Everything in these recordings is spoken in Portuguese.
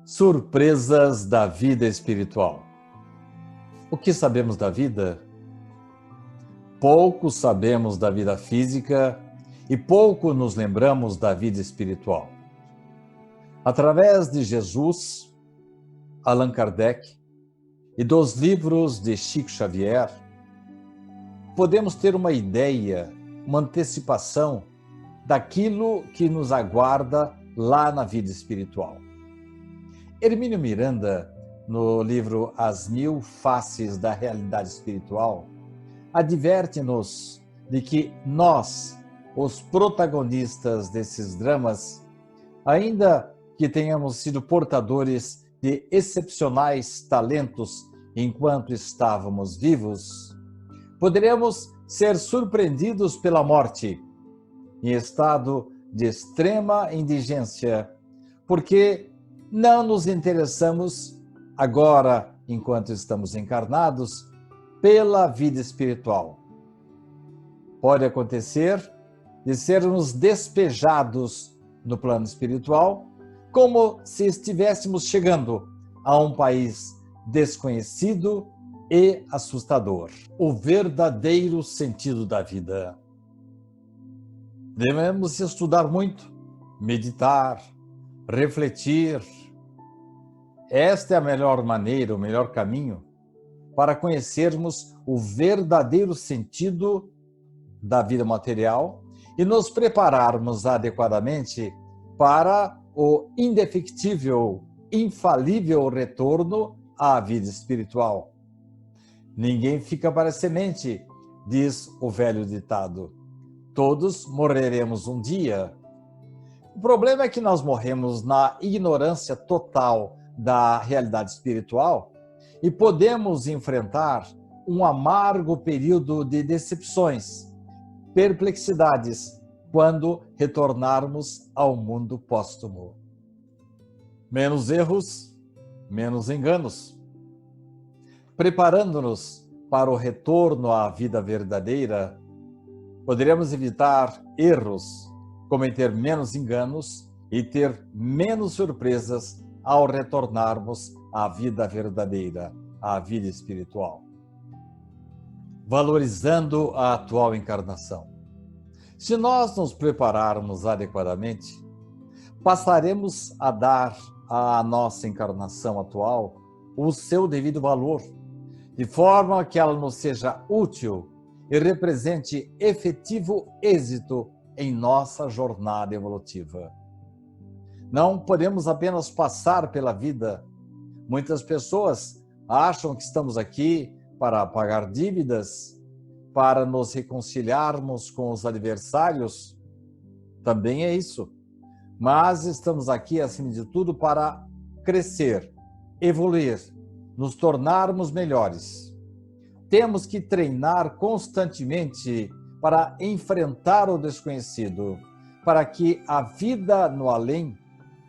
Surpresas da vida espiritual. O que sabemos da vida? Pouco sabemos da vida física e pouco nos lembramos da vida espiritual. Através de Jesus, Allan Kardec e dos livros de Chico Xavier, podemos ter uma ideia, uma antecipação daquilo que nos aguarda lá na vida espiritual. Hermínio Miranda, no livro As Mil Faces da Realidade Espiritual, adverte-nos de que nós, os protagonistas desses dramas, ainda que tenhamos sido portadores de excepcionais talentos enquanto estávamos vivos, poderemos ser surpreendidos pela morte, em estado de extrema indigência, porque não nos interessamos, agora, enquanto estamos encarnados, pela vida espiritual. Pode acontecer de sermos despejados no plano espiritual, como se estivéssemos chegando a um país desconhecido e assustador. O verdadeiro sentido da vida. Devemos estudar muito, meditar, refletir. Esta é a melhor maneira, o melhor caminho para conhecermos o verdadeiro sentido da vida material e nos prepararmos adequadamente para o indefectível, infalível retorno à vida espiritual. Ninguém fica para semente, diz o velho ditado. Todos morreremos um dia. O problema é que nós morremos na ignorância total da realidade espiritual e podemos enfrentar um amargo período de decepções, perplexidades, quando retornarmos ao mundo póstumo. Menos erros, menos enganos. Preparando-nos para o retorno à vida verdadeira, poderemos evitar erros, cometer menos enganos e ter menos surpresas ao retornarmos à vida verdadeira, à vida espiritual. Valorizando a atual encarnação. Se nós nos prepararmos adequadamente, passaremos a dar à nossa encarnação atual o seu devido valor, de forma que ela nos seja útil e represente efetivo êxito em nossa jornada evolutiva. Não podemos apenas passar pela vida. Muitas pessoas acham que estamos aqui para pagar dívidas, para nos reconciliarmos com os adversários. Também é isso. Mas estamos aqui, acima de tudo, para crescer, evoluir, nos tornarmos melhores. Temos que treinar constantemente para enfrentar o desconhecido, para que a vida no além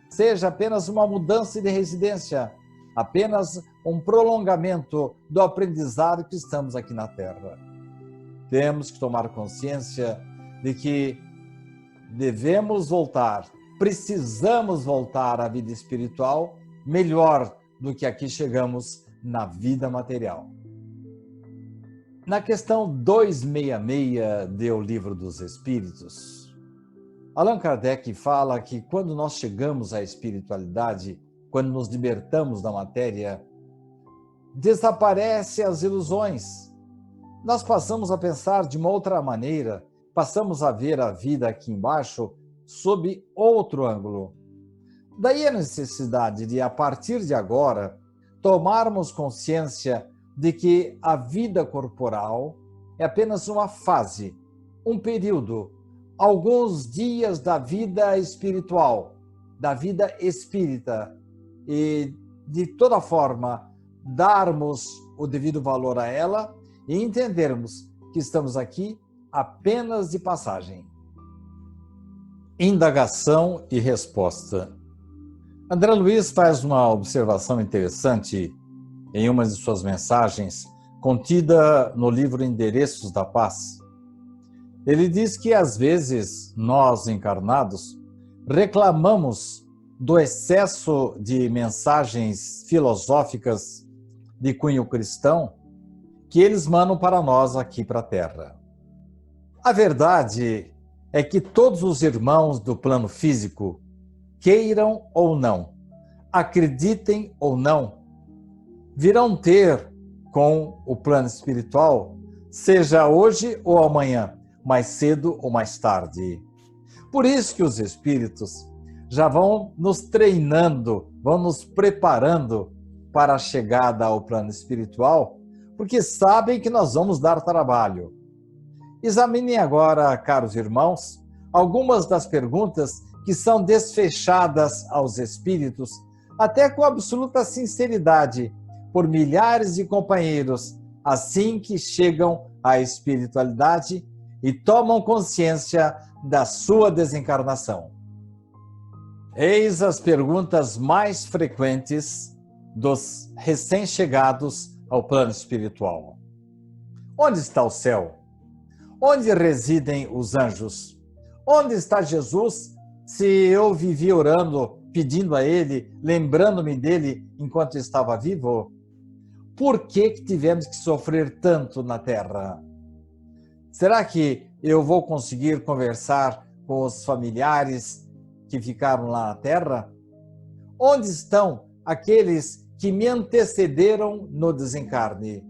seja apenas uma mudança de residência, apenas um prolongamento do aprendizado que estamos aqui na Terra. Temos que tomar consciência de que devemos voltar, precisamos voltar à vida espiritual melhor do que aqui chegamos na vida material. Na questão 266 do Livro dos Espíritos, Allan Kardec fala que quando nós chegamos à espiritualidade, quando nos libertamos da matéria, desaparecem as ilusões. Nós passamos a pensar de uma outra maneira, passamos a ver a vida aqui embaixo sob outro ângulo. Daí a necessidade de, a partir de agora, tomarmos consciência de que a vida corporal é apenas uma fase, um período, alguns dias da vida espiritual, da vida espírita, e de toda forma darmos o devido valor a ela e entendermos que estamos aqui apenas de passagem. Indagação e resposta. André Luiz faz uma observação interessante em uma de suas mensagens, contida no livro Endereços da Paz. Ele diz que, às vezes, nós, encarnados, reclamamos do excesso de mensagens filosóficas de cunho cristão que eles mandam para nós aqui para a Terra. A verdade é que todos os irmãos do plano físico, queiram ou não, acreditem ou não, virão ter com o plano espiritual, seja hoje ou amanhã, mais cedo ou mais tarde. Por isso que os espíritos já vão nos treinando, vão nos preparando para a chegada ao plano espiritual, porque sabem que nós vamos dar trabalho. Examinem agora, caros irmãos, algumas das perguntas que são desfechadas aos espíritos, até com absoluta sinceridade, por milhares de companheiros, assim que chegam à espiritualidade e tomam consciência da sua desencarnação. Eis as perguntas mais frequentes dos recém-chegados ao plano espiritual. Onde está o céu? Onde residem os anjos? Onde está Jesus, se eu vivi orando, pedindo a Ele, lembrando-me dele enquanto estava vivo? Por que tivemos que sofrer tanto na Terra? Será que eu vou conseguir conversar com os familiares que ficaram lá na Terra? Onde estão aqueles que me antecederam no desencarne?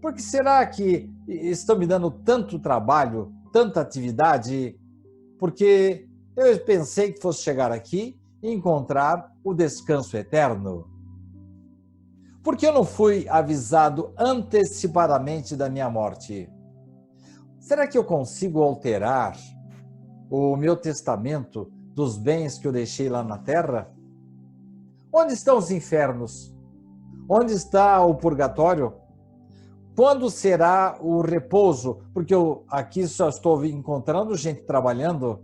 Por que será que estão me dando tanto trabalho, tanta atividade? Porque eu pensei que fosse chegar aqui e encontrar o descanso eterno. Por que eu não fui avisado antecipadamente da minha morte? Será que eu consigo alterar o meu testamento dos bens que eu deixei lá na Terra? Onde estão os infernos? Onde está o purgatório? Quando será o repouso? Porque eu aqui só estou encontrando gente trabalhando.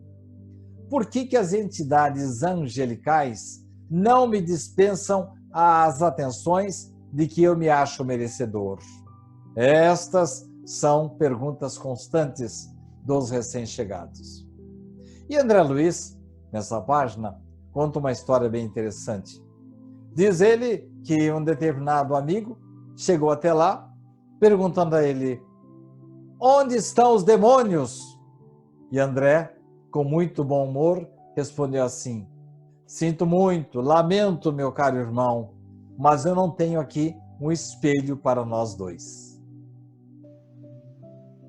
Por que as entidades angelicais não me dispensam as atenções de que eu me acho merecedor? Estas são perguntas constantes dos recém-chegados. E André Luiz, nessa página, conta uma história bem interessante. Diz ele que um determinado amigo chegou até lá, perguntando a ele: onde estão os demônios? E André, com muito bom humor, respondeu assim: sinto muito, lamento, meu caro irmão, mas eu não tenho aqui um espelho para nós dois.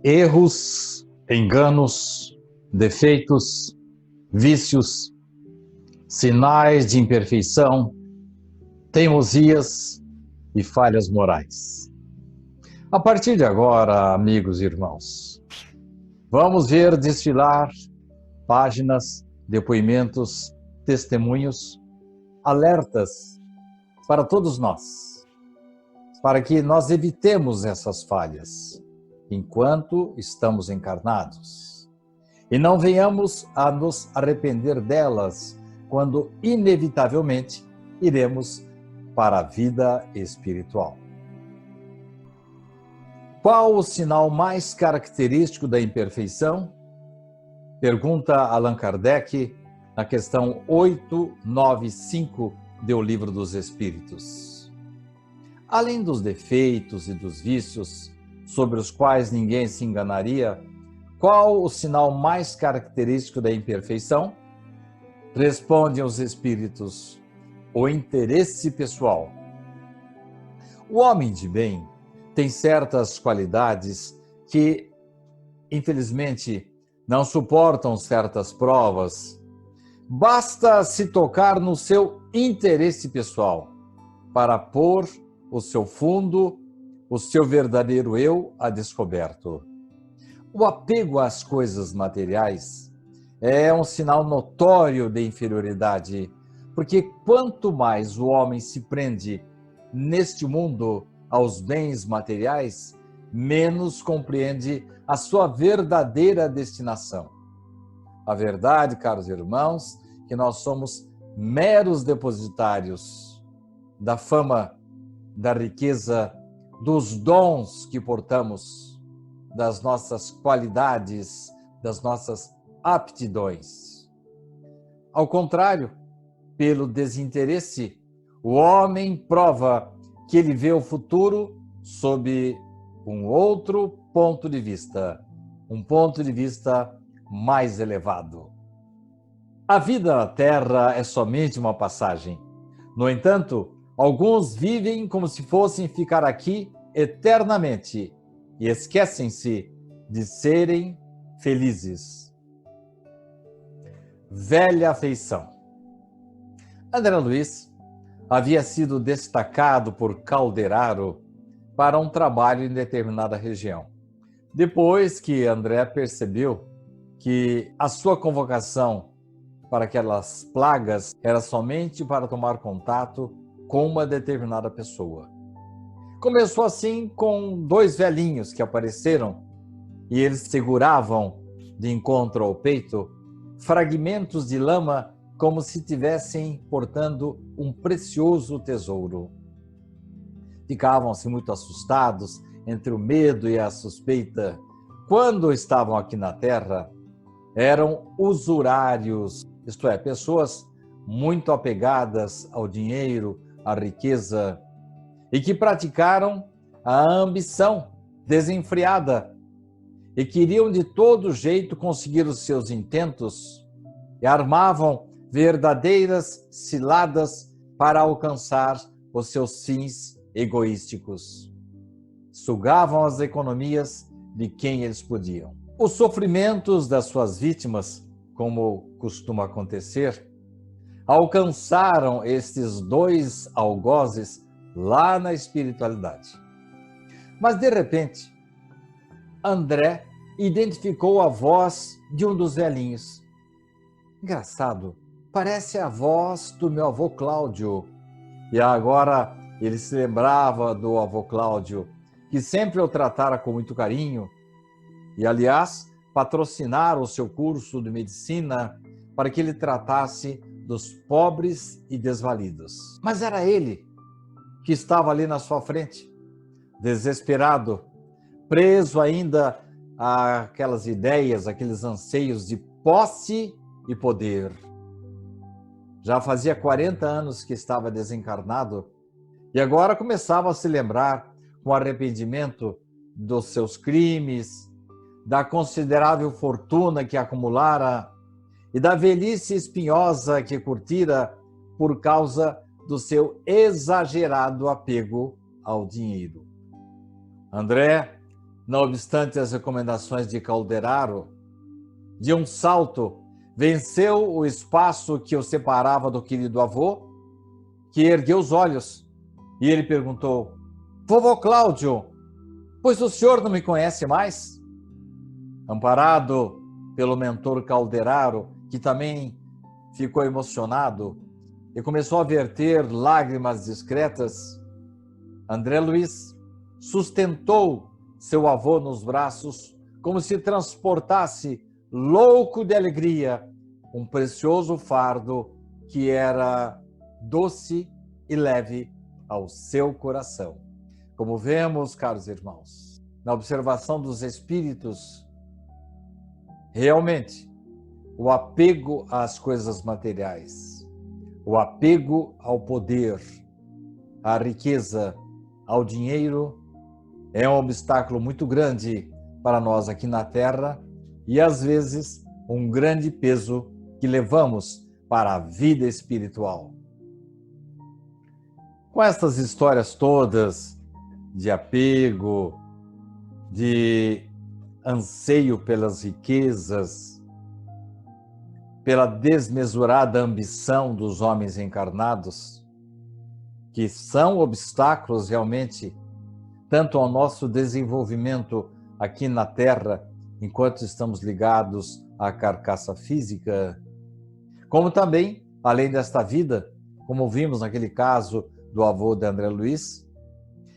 Erros, enganos, defeitos, vícios, sinais de imperfeição, teimosias e falhas morais. A partir de agora, amigos e irmãos, vamos ver desfilar páginas, depoimentos, testemunhos, alertas para todos nós, para que nós evitemos essas falhas enquanto estamos encarnados e não venhamos a nos arrepender delas quando inevitavelmente iremos para a vida espiritual. Qual o sinal mais característico da imperfeição? Pergunta Allan Kardec na questão 895 do Livro dos Espíritos. Além dos defeitos e dos vícios sobre os quais ninguém se enganaria, qual o sinal mais característico da imperfeição? Respondem os Espíritos: o interesse pessoal. O homem de bem tem certas qualidades que, infelizmente, não suportam certas provas. Basta se tocar no seu interesse pessoal para pôr o seu fundo, o seu verdadeiro eu a descoberto. O apego às coisas materiais é um sinal notório de inferioridade, porque quanto mais o homem se prende neste mundo aos bens materiais, menos compreende a sua verdadeira destinação. A verdade, caros irmãos, que nós somos meros depositários da fama, da riqueza, dos dons que portamos, das nossas qualidades, das nossas aptidões. Ao contrário, pelo desinteresse, o homem prova que ele vê o futuro sob um outro ponto de vista, um ponto de vista mais elevado. A vida na Terra é somente uma passagem. No entanto, alguns vivem como se fossem ficar aqui eternamente e esquecem-se de serem felizes. Velha afeição. André Luiz havia sido destacado por Calderaro para um trabalho em determinada região. Depois que André percebeu que a sua convocação para aquelas plagas era somente para tomar contato com uma determinada pessoa. Começou assim com 2 velhinhos que apareceram e eles seguravam de encontro ao peito fragmentos de lama como se estivessem portando um precioso tesouro. Ficavam-se muito assustados entre o medo e a suspeita. Quando estavam aqui na Terra, eram usurários, isto é, pessoas muito apegadas ao dinheiro, à riqueza, e que praticaram a ambição desenfreada e queriam de todo jeito conseguir os seus intentos e armavam verdadeiras ciladas para alcançar os seus fins egoísticos. Sugavam as economias de quem eles podiam. Os sofrimentos das suas vítimas, como costuma acontecer, alcançaram estes 2 algozes lá na espiritualidade. Mas, de repente, André identificou a voz de um dos velhinhos. Engraçado, parece a voz do meu avô Cláudio. E agora ele se lembrava do avô Cláudio, que sempre o tratara com muito carinho e, aliás, patrocinaram o seu curso de medicina para que ele tratasse dos pobres e desvalidos. Mas era ele que estava ali na sua frente, desesperado, preso ainda àquelas ideias, aqueles anseios de posse e poder. Já fazia 40 anos que estava desencarnado e agora começava a se lembrar com arrependimento dos seus crimes, da considerável fortuna que acumulara e da velhice espinhosa que curtira por causa do seu exagerado apego ao dinheiro. André, não obstante as recomendações de Calderaro, de um salto, venceu o espaço que o separava do querido avô, que ergueu os olhos e ele perguntou: "Vovô Cláudio, pois o senhor não me conhece mais?" Amparado pelo mentor Calderaro, que também ficou emocionado e começou a verter lágrimas discretas, André Luiz sustentou seu avô nos braços como se transportasse, louco de alegria, um precioso fardo que era doce e leve ao seu coração. Como vemos, caros irmãos, na observação dos espíritos, realmente, o apego às coisas materiais, o apego ao poder, à riqueza, ao dinheiro, é um obstáculo muito grande para nós aqui na Terra e, às vezes, um grande peso que levamos para a vida espiritual. Com essas histórias todas de apego, de anseio pelas riquezas, pela desmesurada ambição dos homens encarnados, que são obstáculos realmente tanto ao nosso desenvolvimento aqui na Terra, enquanto estamos ligados à carcaça física, como também, além desta vida, como vimos naquele caso do avô de André Luiz.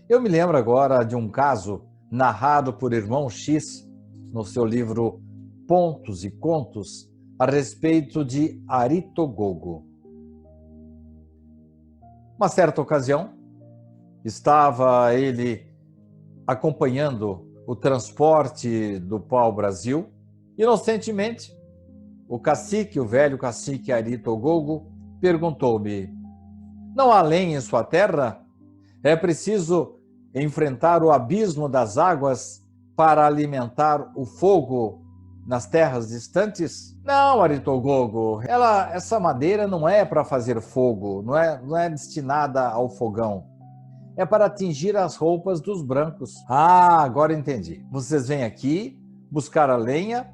Eu me lembro agora de um caso narrado por Irmão X no seu livro Pontos e Contos a respeito de Aritogogo. Uma certa ocasião, estava ele acompanhando o transporte do pau-brasil. Inocentemente, o cacique, o velho cacique Aritogogo, perguntou-me: não há lenha em sua terra? É preciso enfrentar o abismo das águas para alimentar o fogo nas terras distantes? Não, Aritogogo, essa madeira não é para fazer fogo, não é destinada ao fogão. É para atingir as roupas dos brancos. Ah, agora entendi. Vocês vêm aqui buscar a lenha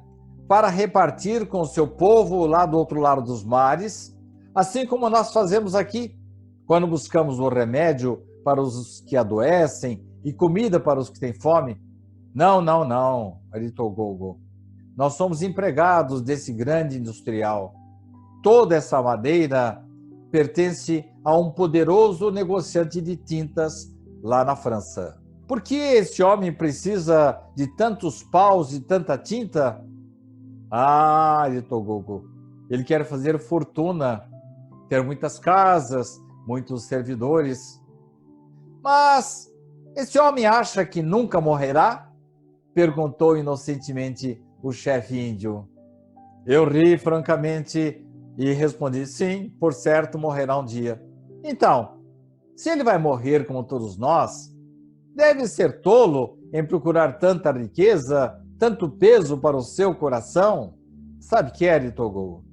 para repartir com o seu povo lá do outro lado dos mares, assim como nós fazemos aqui, quando buscamos o remédio para os que adoecem e comida para os que têm fome. Não, Aritogogo. Nós somos empregados desse grande industrial. Toda essa madeira pertence a um poderoso negociante de tintas lá na França. Por que esse homem precisa de tantos paus e tanta tinta? Ah, Aritogogo, ele quer fazer fortuna, ter muitas casas, muitos servidores. Mas esse homem acha que nunca morrerá? Perguntou inocentemente o chefe índio. Eu ri francamente e respondi: sim, por certo morrerá um dia. Então, se ele vai morrer como todos nós, deve ser tolo em procurar tanta riqueza, tanto peso para o seu coração. Sabe que é, Aritogogo?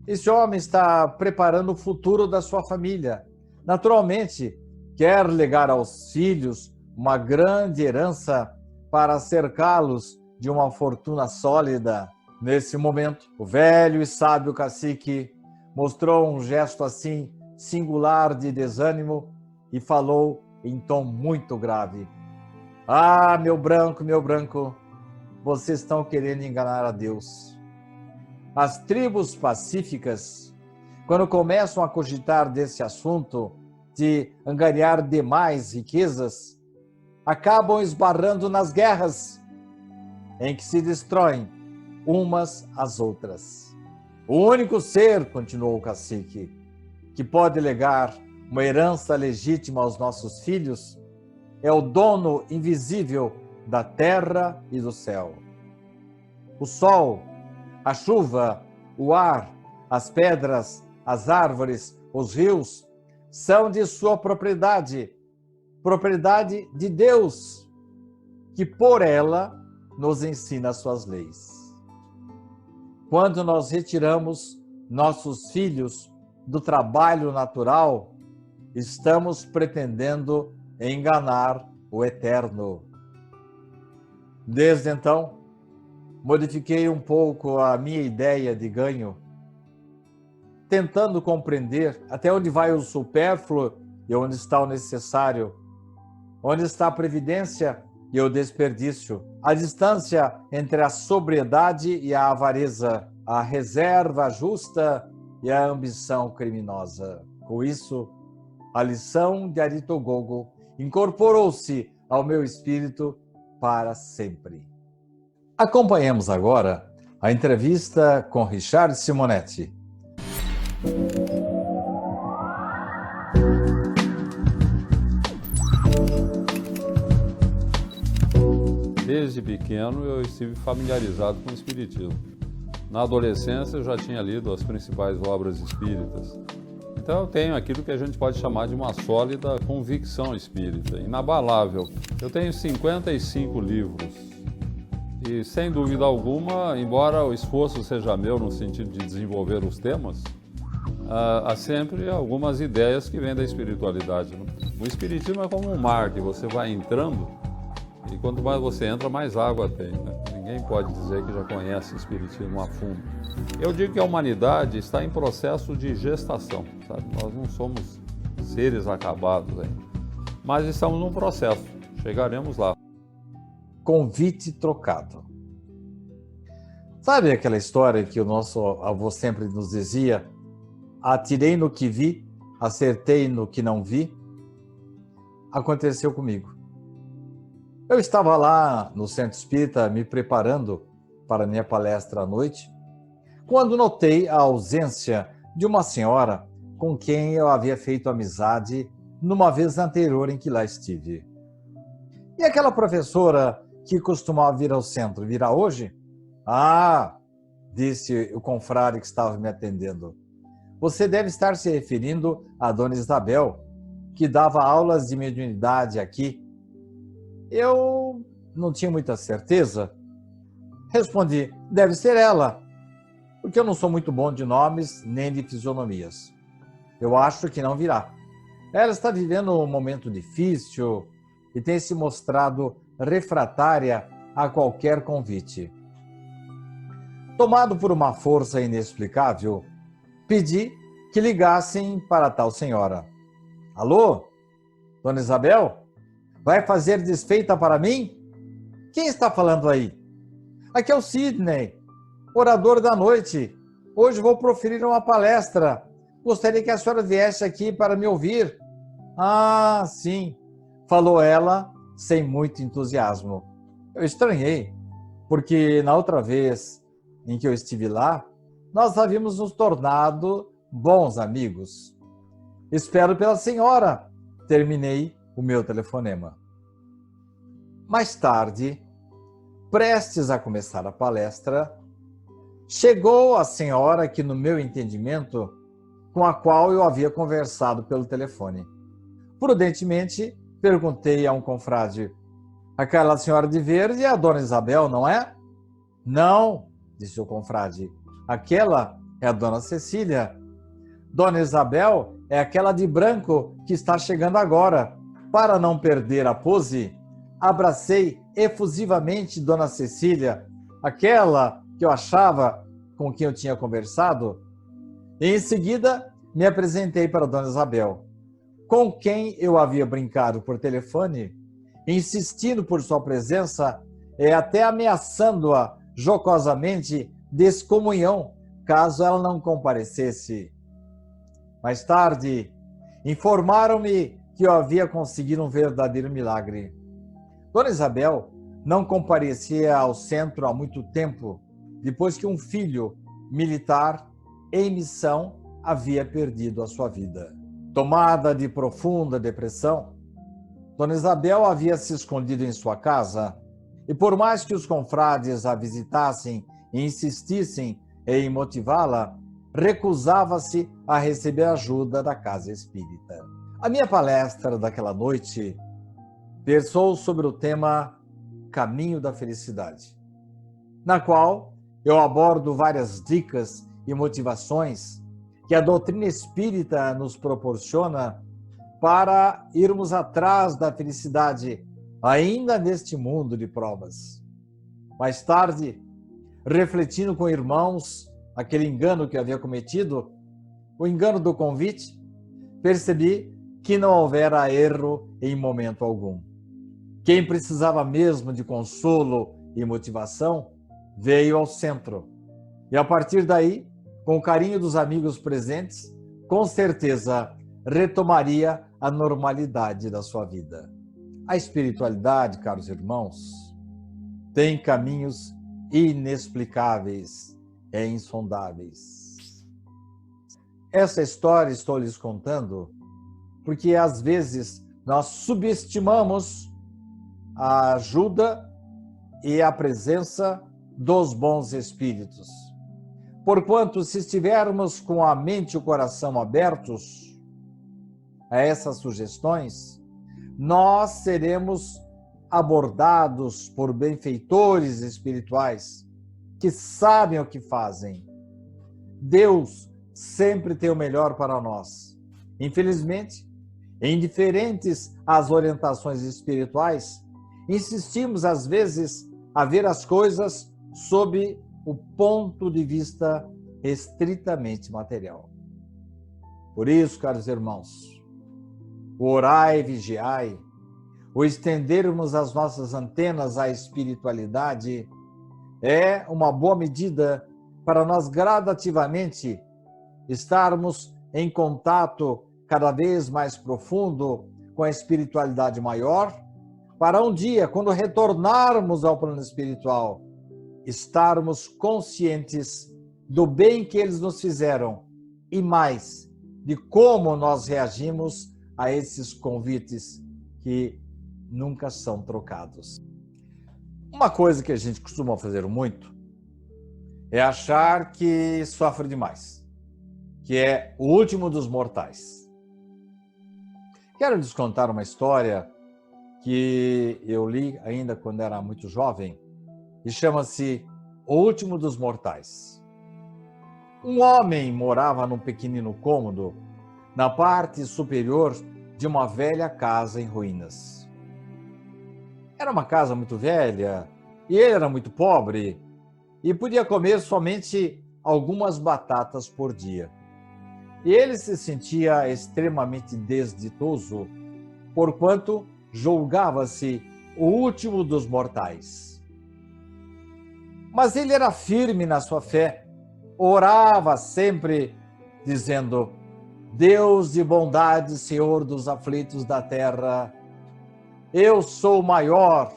Esse homem está preparando o futuro da sua família. Naturalmente, quer legar aos filhos uma grande herança para cercá-los de uma fortuna sólida. Nesse momento, o velho e sábio cacique mostrou um gesto assim singular de desânimo e falou em tom muito grave: ah, meu branco, vocês estão querendo enganar a Deus. As tribos pacíficas, quando começam a cogitar desse assunto de angariar demais riquezas, acabam esbarrando nas guerras, em que se destroem umas às outras. O único ser, continuou o cacique, que pode legar uma herança legítima aos nossos filhos é o dono invisível da terra e do céu. O sol, a chuva, o ar, as pedras, as árvores, os rios são de sua propriedade, propriedade de Deus, que por ela nos ensina suas leis. Quando nós retiramos nossos filhos do trabalho natural, estamos pretendendo enganar o Eterno. Desde então, modifiquei um pouco a minha ideia de ganho, tentando compreender até onde vai o supérfluo e onde está o necessário, onde está a previdência e o desperdício, a distância entre a sobriedade e a avareza, a reserva justa e a ambição criminosa. Com isso, a lição de Aritogogo incorporou-se ao meu espírito para sempre. Acompanhemos agora a entrevista com Richard Simonetti. Desde pequeno eu estive familiarizado com o espiritismo. Na adolescência eu já tinha lido as principais obras espíritas. Então eu tenho aquilo que a gente pode chamar de uma sólida convicção espírita, inabalável. Eu tenho 55 livros e, sem dúvida alguma, embora o esforço seja meu no sentido de desenvolver os temas, há sempre algumas ideias que vêm da espiritualidade. O espiritismo é como um mar que você vai entrando e quanto mais você entra, mais água tem, né? Ninguém pode dizer que já conhece o espiritismo a fundo. Eu digo que a humanidade está em processo de gestação, sabe? Nós não somos seres acabados ainda, mas estamos num processo, chegaremos lá. Convite trocado. Sabe aquela história que o nosso avô sempre nos dizia? Atirei no que vi, acertei no que não vi. Aconteceu comigo. Eu estava lá no Centro Espírita me preparando para a minha palestra à noite, quando notei a ausência de uma senhora com quem eu havia feito amizade numa vez anterior em que lá estive. E aquela professora que costumava vir ao centro, virá hoje? Ah, disse o confrade que estava me atendendo. você deve estar se referindo a Dona Isabel, que dava aulas de mediunidade aqui. Eu não tinha muita certeza. Respondi, deve ser ela, porque eu não sou muito bom de nomes nem de fisionomias. Eu acho que não virá. Ela está vivendo um momento difícil e tem se mostrado refratária a qualquer convite. Tomado por uma força inexplicável, pedi que ligassem para tal senhora. Alô? Dona Isabel? Vai fazer desfeita para mim? Quem está falando aí? Aqui é o Sidney, orador da noite. Hoje vou proferir uma palestra. Gostaria que a senhora viesse aqui para me ouvir. Ah, sim, falou ela sem muito entusiasmo. Eu estranhei, porque na outra vez em que eu estive lá, nós havíamos nos tornado bons amigos. Espero pela senhora. Terminei o meu telefonema. Mais tarde, prestes a começar a palestra, chegou a senhora que, no meu entendimento, com a qual eu havia conversado pelo telefone. Prudentemente, perguntei a um confrade, aquela senhora de verde é a Dona Isabel, não é? Não, disse o confrade, aquela é a Dona Cecília. Dona Isabel é aquela de branco que está chegando agora. Para não perder a pose, abracei efusivamente Dona Cecília, aquela que eu achava com quem eu tinha conversado. E em seguida, me apresentei para Dona Isabel, com quem eu havia brincado por telefone, insistindo por sua presença e até ameaçando-a jocosamente de excomunhão, caso ela não comparecesse. Mais tarde, informaram-me que eu havia conseguido um verdadeiro milagre. Dona Isabel não comparecia ao centro há muito tempo, depois que um filho militar em missão havia perdido a sua vida. Tomada de profunda depressão, Dona Isabel havia se escondido em sua casa e, por mais que os confrades a visitassem e insistissem em motivá-la, recusava-se a receber ajuda da casa espírita. A minha palestra daquela noite versou sobre o tema Caminho da Felicidade, na qual eu abordo várias dicas e motivações que a doutrina espírita nos proporciona para irmos atrás da felicidade, ainda neste mundo de provas. Mais tarde, refletindo com irmãos aquele engano que eu havia cometido, o engano do convite, percebi que não houvera erro em momento algum. Quem precisava mesmo de consolo e motivação veio ao centro. E a partir daí, com o carinho dos amigos presentes, com certeza retomaria a normalidade da sua vida. A espiritualidade, caros irmãos, tem caminhos inexplicáveis e insondáveis. Essa história estou lhes contando porque às vezes nós subestimamos a ajuda e a presença dos bons espíritos. Porquanto, se estivermos com a mente e o coração abertos a essas sugestões, nós seremos abordados por benfeitores espirituais que sabem o que fazem. Deus sempre tem o melhor para nós. Infelizmente, indiferentes às orientações espirituais, insistimos às vezes a ver as coisas sob o ponto de vista estritamente material. Por isso, caros irmãos, o orai e vigiai, o estendermos as nossas antenas à espiritualidade é uma boa medida para nós gradativamente estarmos em contato cada vez mais profundo com a espiritualidade maior, para um dia, quando retornarmos ao plano espiritual, estarmos conscientes do bem que eles nos fizeram e mais, de como nós reagimos a esses convites que nunca são trocados. Uma coisa que a gente costuma fazer muito é achar que sofre demais, que é o último dos mortais. Quero lhes contar uma história que eu li ainda quando era muito jovem e chama-se O Último dos Mortais. Um homem morava num pequenino cômodo na parte superior de uma velha casa em ruínas. Era uma casa muito velha e ele era muito pobre e podia comer somente algumas batatas por dia. E ele se sentia extremamente desditoso, porquanto julgava-se o último dos mortais. Mas ele era firme na sua fé, orava sempre, dizendo: Deus de bondade, Senhor dos aflitos da terra, eu sou o maior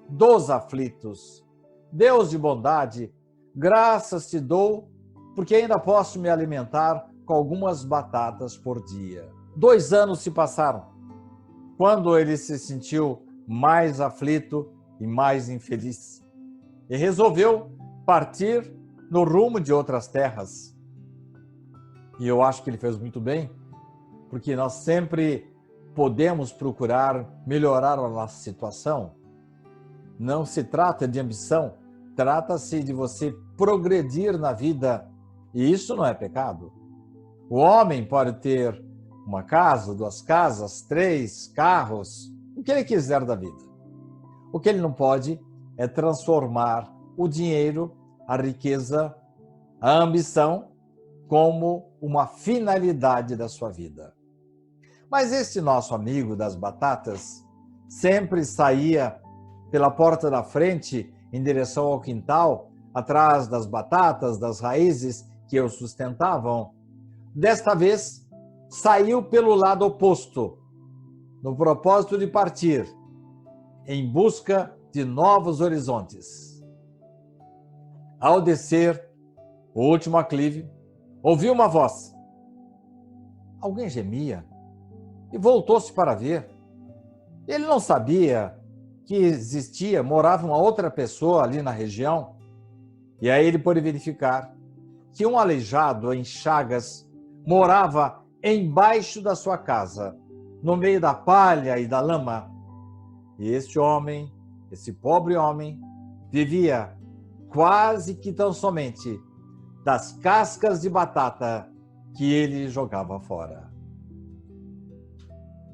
dos aflitos. Deus de bondade, graças te dou, porque ainda posso me alimentar com algumas batatas por dia. 2 anos se passaram, quando ele se sentiu mais aflito e mais infeliz, e resolveu partir no rumo de outras terras. E eu acho que ele fez muito bem, porque nós sempre podemos procurar melhorar a nossa situação. Não se trata de ambição, trata-se de você progredir na vida, e isso não é pecado. O homem pode ter uma casa, 2 casas, 3 carros, o que ele quiser da vida. O que ele não pode é transformar o dinheiro, a riqueza, a ambição como uma finalidade da sua vida. Mas este nosso amigo das batatas sempre saía pela porta da frente em direção ao quintal, atrás das batatas, das raízes que o sustentavam. Desta vez, saiu pelo lado oposto, no propósito de partir, em busca de novos horizontes. Ao descer o último aclive, ouviu uma voz. Alguém gemia e voltou-se para ver. Ele não sabia que morava uma outra pessoa ali na região, e aí ele pôde verificar que um aleijado em chagas morava embaixo da sua casa, no meio da palha e da lama. E este homem, esse pobre homem, vivia quase que tão somente das cascas de batata que ele jogava fora.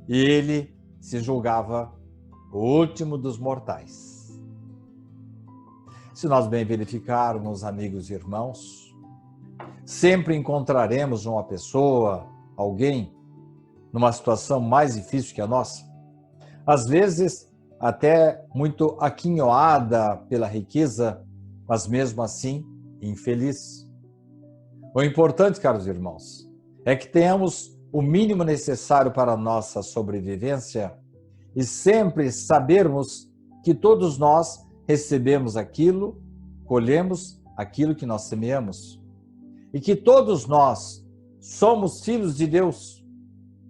E ele se julgava o último dos mortais. Se nós bem verificarmos, amigos e irmãos, sempre encontraremos uma pessoa, alguém, numa situação mais difícil que a nossa. Às vezes, até muito aquinhoada pela riqueza, mas mesmo assim, infeliz. O importante, caros irmãos, é que tenhamos o mínimo necessário para a nossa sobrevivência e sempre sabermos que todos nós recebemos aquilo, colhemos aquilo que nós semeamos. E que todos nós somos filhos de Deus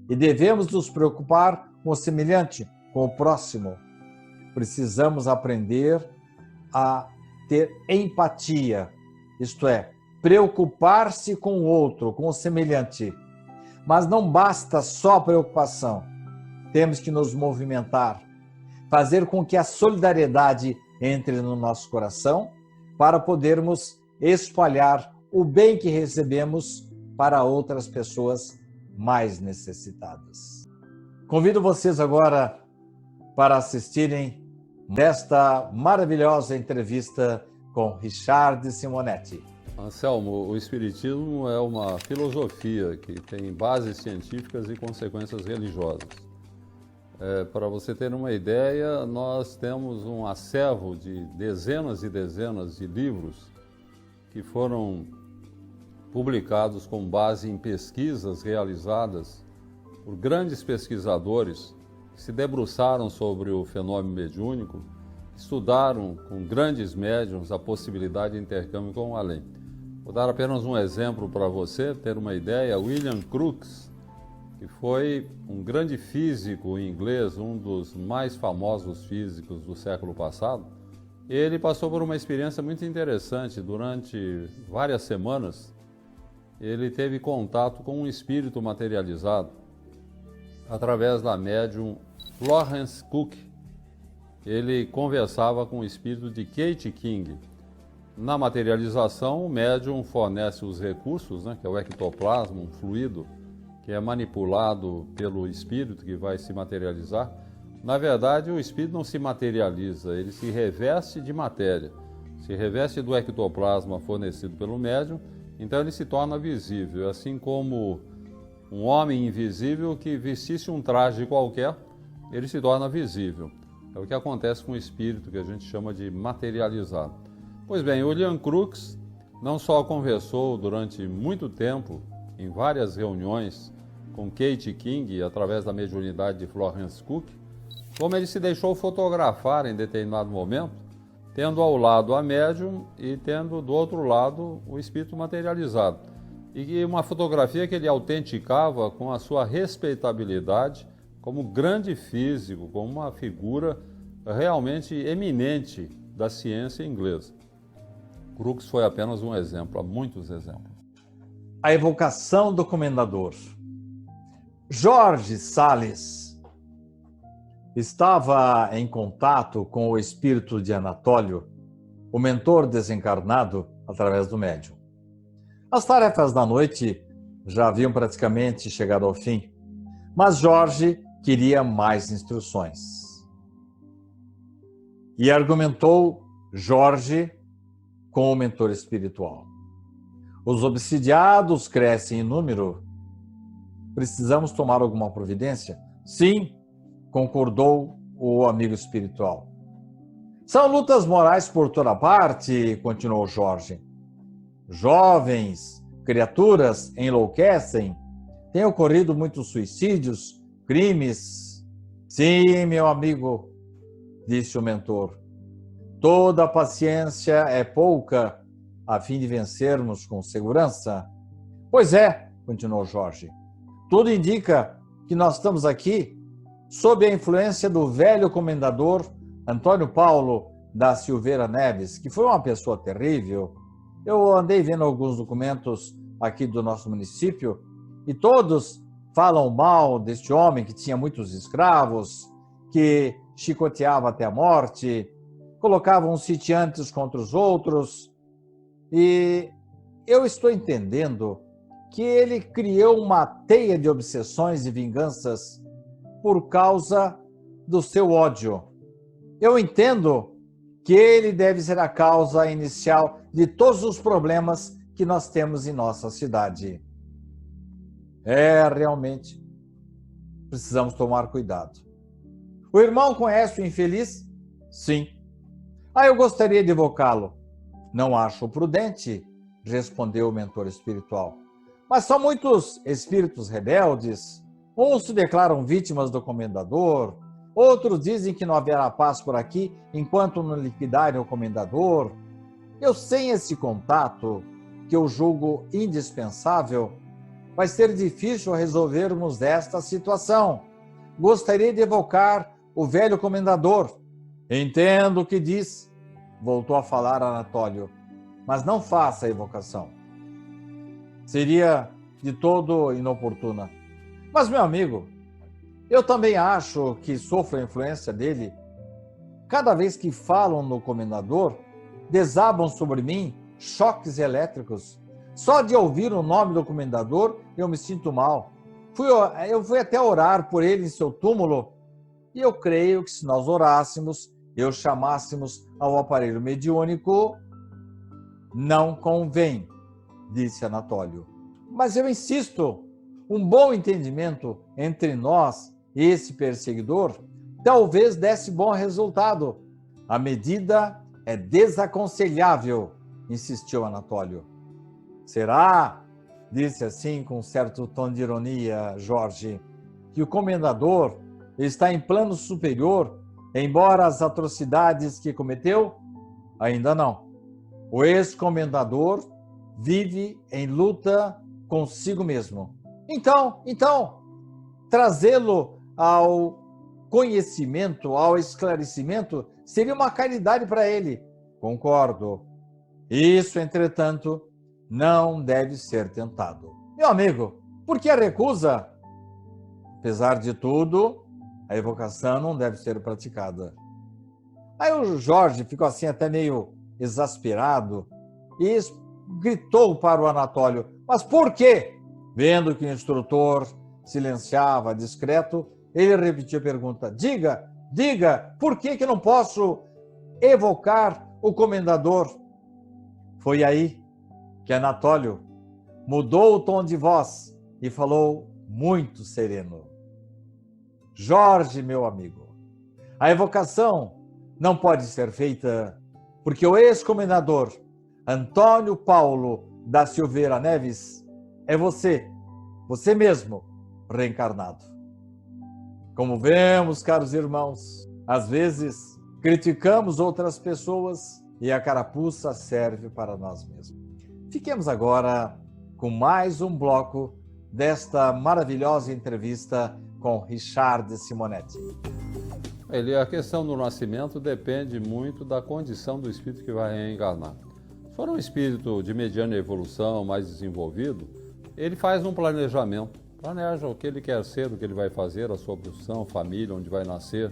e devemos nos preocupar com o semelhante, com o próximo. Precisamos aprender a ter empatia, isto é, preocupar-se com o outro, com o semelhante. Mas não basta só preocupação. Temos que nos movimentar, fazer com que a solidariedade entre no nosso coração para podermos espalhar o bem que recebemos para outras pessoas mais necessitadas. Convido vocês agora para assistirem desta maravilhosa entrevista com Richard Simonetti. Anselmo, o Espiritismo é uma filosofia que tem bases científicas e consequências religiosas. Para você ter uma ideia, nós temos um acervo de dezenas e dezenas de livros que foram publicados com base em pesquisas realizadas por grandes pesquisadores que se debruçaram sobre o fenômeno mediúnico, estudaram com grandes médiuns a possibilidade de intercâmbio com o além. Vou dar apenas um exemplo para você ter uma ideia. William Crookes, que foi um grande físico inglês, um dos mais famosos físicos do século passado, ele passou por uma experiência muito interessante. Durante várias semanas, ele teve contato com um espírito materializado através da médium Florence Cook. Ele conversava com o espírito de Kate King. Na materialização, o médium fornece os recursos, que é o ectoplasma, um fluido que é manipulado pelo espírito que vai se materializar. Na verdade, o espírito não se materializa, ele se reveste de matéria, se reveste do ectoplasma fornecido pelo médium, então ele se torna visível, assim como um homem invisível que vestisse um traje qualquer, ele se torna visível. É o que acontece com o espírito, que a gente chama de materializado. Pois bem, o William Crookes não só conversou durante muito tempo, em várias reuniões, com Kate King, através da mediunidade de Florence Cook, como ele se deixou fotografar em determinado momento, tendo ao lado a médium e tendo do outro lado o espírito materializado. E uma fotografia que ele autenticava com a sua respeitabilidade como grande físico, como uma figura realmente eminente da ciência inglesa. Crookes foi apenas um exemplo, há muitos exemplos. A evocação do comendador. Jorge Salles estava em contato com o espírito de Anatólio, o mentor desencarnado, através do médium. As tarefas da noite já haviam praticamente chegado ao fim, mas Jorge queria mais instruções. E argumentou Jorge com o mentor espiritual. Os obsidiados crescem em número. Precisamos tomar alguma providência? Sim, concordou o amigo espiritual. São lutas morais por toda parte, continuou Jorge. Jovens, criaturas enlouquecem. Tem ocorrido muitos suicídios, crimes. Sim, meu amigo, disse o mentor. Toda paciência é pouca a fim de vencermos com segurança. Pois é, continuou Jorge. Tudo indica que nós estamos aqui sob a influência do velho comendador Antônio Paulo da Silveira Neves, que foi uma pessoa terrível. Eu andei vendo alguns documentos aqui do nosso município e todos falam mal deste homem que tinha muitos escravos, que chicoteava até a morte, colocava uns sitiantes contra os outros. E eu estou entendendo que ele criou uma teia de obsessões e vinganças por causa do seu ódio. Eu entendo que ele deve ser a causa inicial de todos os problemas que nós temos em nossa cidade. Realmente, precisamos tomar cuidado. O irmão conhece o infeliz? Sim. Eu gostaria de evocá-lo. Não acho prudente, respondeu o mentor espiritual. Mas são muitos espíritos rebeldes. Uns se declaram vítimas do comendador, outros dizem que não haverá paz por aqui enquanto não liquidarem o comendador. Eu, sem esse contato, que eu julgo indispensável, vai ser difícil resolvermos esta situação. Gostaria de evocar o velho comendador. Entendo o que diz, voltou a falar Anatólio, mas não faça a evocação. Seria de todo inoportuna. Mas, meu amigo, eu também acho que sofro a influência dele. Cada vez que falam no comendador, desabam sobre mim choques elétricos. Só de ouvir o nome do comendador, eu me sinto mal. Eu fui até orar por ele em seu túmulo, e eu creio que se nós orássemos, eu chamássemos ao aparelho mediúnico, não convém, disse Anatólio. Mas eu insisto, um bom entendimento entre nós e esse perseguidor talvez desse bom resultado. A medida é desaconselhável, insistiu Anatólio. Será, disse assim com um certo tom de ironia Jorge, que o comendador está em plano superior, embora as atrocidades que cometeu? Ainda não. O ex-comendador vive em luta consigo mesmo. Então, trazê-lo ao conhecimento, ao esclarecimento, seria uma caridade para ele. Concordo. Isso, entretanto, não deve ser tentado. Meu amigo, por que a recusa? Apesar de tudo, a evocação não deve ser praticada. Aí o Jorge ficou assim até meio exasperado e gritou para o Anatólio: mas por quê? Vendo que o instrutor silenciava discreto, ele repetiu a pergunta: diga, por que não posso evocar o comendador? Foi aí que Anatólio mudou o tom de voz e falou muito sereno: Jorge, meu amigo, a evocação não pode ser feita porque o ex-comendador Antônio Paulo da Silveira Neves é você mesmo, reencarnado. Como vemos, caros irmãos, às vezes criticamos outras pessoas e a carapuça serve para nós mesmos. Fiquemos agora com mais um bloco desta maravilhosa entrevista com Richard Simonetti. A questão do nascimento depende muito da condição do espírito que vai reencarnar. Se for um espírito de mediana evolução, mais desenvolvido, ele faz um planejamento. Planeja o que ele quer ser, o que ele vai fazer, a sua profissão, família, onde vai nascer,